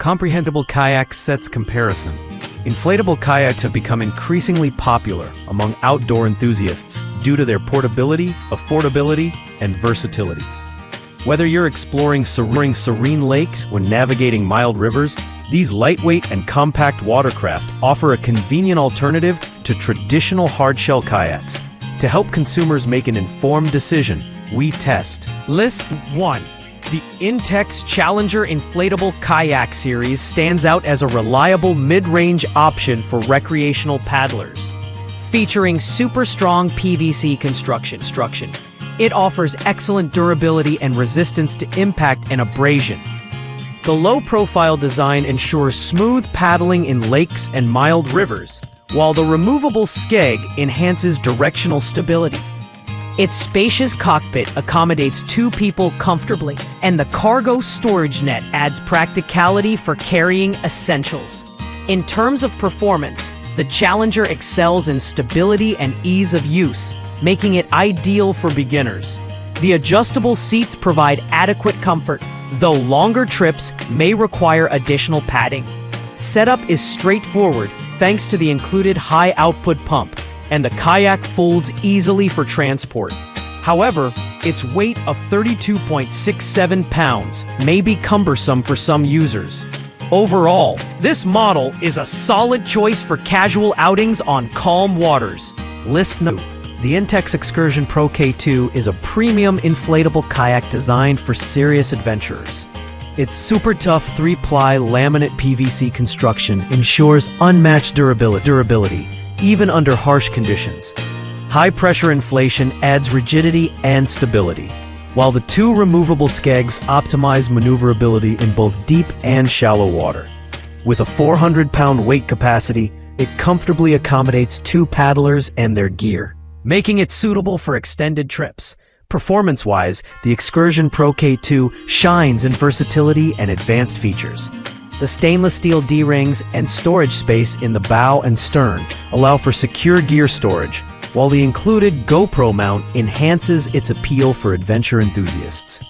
Comprehensible kayak sets comparison. Inflatable kayaks have become increasingly popular among outdoor enthusiasts due to their portability, affordability, and versatility. Whether you're exploring serene lakes or navigating mild rivers, these lightweight and compact watercraft offer a convenient alternative to traditional hardshell kayaks. To help consumers make an informed decision, we test. List 1. The Intex Challenger Inflatable Kayak Series stands out as a reliable mid-range option for recreational paddlers. Featuring super strong PVC construction. It offers excellent durability and resistance to impact and abrasion. The low-profile design ensures smooth paddling in lakes and mild rivers, while the removable skeg enhances directional stability. Its spacious cockpit accommodates 2 people comfortably, and the cargo storage net adds practicality for carrying essentials. In terms of performance, the Challenger excels in stability and ease of use, making it ideal for beginners. The adjustable seats provide adequate comfort, though longer trips may require additional padding. Setup is straightforward thanks to the included high-output pump, and the kayak folds easily for transport. However, its weight of 32.67 pounds may be cumbersome for some users. Overall, this model is a solid choice for casual outings on calm waters. List 2. The Intex Excursion Pro K2 is a premium inflatable kayak designed for serious adventurers. Its super tough 3-ply laminate PVC construction ensures unmatched durability, even under harsh conditions. High-pressure inflation adds rigidity and stability, while the 2 removable skegs optimize maneuverability in both deep and shallow water. With a 400-pound weight capacity, it comfortably accommodates 2 paddlers and their gear, making it suitable for extended trips. Performance-wise, the Excursion Pro K2 shines in versatility and advanced features. The stainless steel D-rings and storage space in the bow and stern allow for secure gear storage, while the included GoPro mount enhances its appeal for adventure enthusiasts.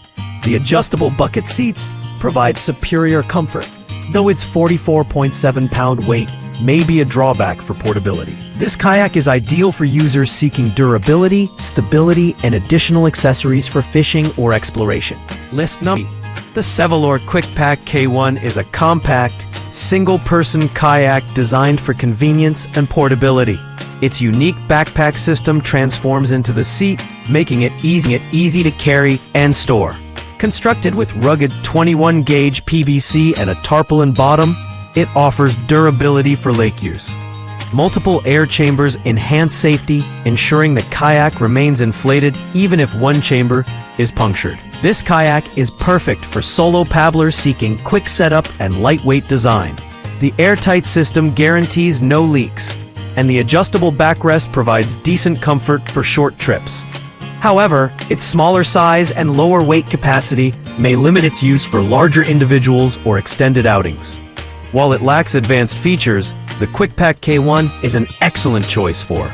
The adjustable bucket seats provide superior comfort, though its 44.7-pound weight may be a drawback for portability. This kayak is ideal for users seeking durability, stability, and additional accessories for fishing or exploration. List number. The Sealor Quickpack K1 is a compact, single-person kayak designed for convenience and portability. Its unique backpack system transforms into the seat, making it easy to carry and store. Constructed with rugged 21-gauge PVC and a tarpaulin bottom, it offers durability for lake use. Multiple air chambers enhance safety, ensuring the kayak remains inflated even if one chamber is punctured. This kayak is perfect for solo paddlers seeking quick setup and lightweight design. The airtight system guarantees no leaks, and the adjustable backrest provides decent comfort for short trips. However, its smaller size and lower weight capacity may limit its use for larger individuals or extended outings. While it lacks advanced features, the Quickpack K1 is an excellent choice for.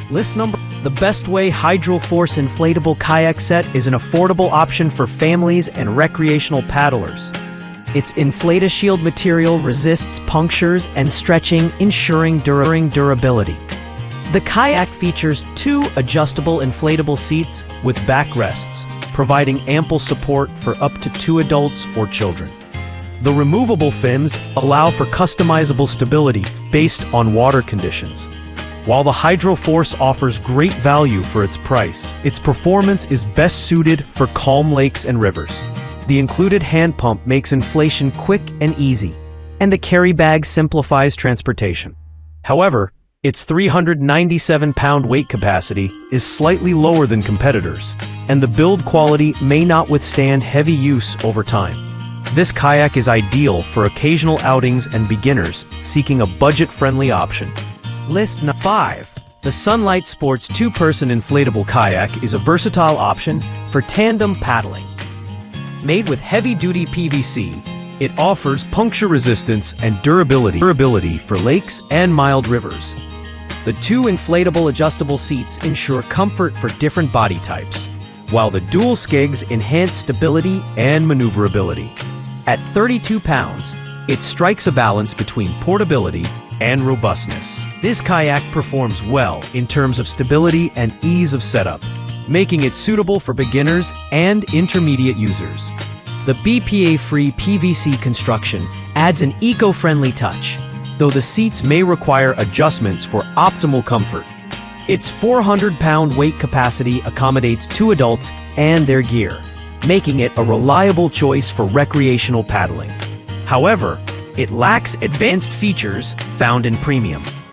List number. The Bestway Hydro Force Inflatable Kayak Set is an affordable option for families and recreational paddlers. Its Inflate-A-Shield material resists punctures and stretching, ensuring durability. The kayak features 2 adjustable inflatable seats with backrests, providing ample support for up to 2 adults or children. The removable fins allow for customizable stability based on water conditions. While the Hydro Force offers great value for its price, its performance is best suited for calm lakes and rivers. The included hand pump makes inflation quick and easy, and the carry bag simplifies transportation. However, its 397-pound weight capacity is slightly lower than competitors, and the build quality may not withstand heavy use over time. This kayak is ideal for occasional outings and beginners seeking a budget-friendly option. List 5. The Sunlight Sports 2-person inflatable kayak is a versatile option for tandem paddling. Made with heavy-duty PVC, it offers puncture resistance and durability for lakes and mild rivers. The 2 inflatable adjustable seats ensure comfort for different body types, while the dual skegs enhance stability and maneuverability. At 32 pounds, It strikes a balance between portability and robustness. This kayak performs well in terms of stability and ease of setup, making it suitable for beginners and intermediate users. The BPA-free PVC construction adds an eco-friendly touch, though the seats may require adjustments for optimal comfort. Its 400-pound weight capacity accommodates 2 adults and their gear, making it a reliable choice for recreational paddling. However, it lacks advanced features found in premium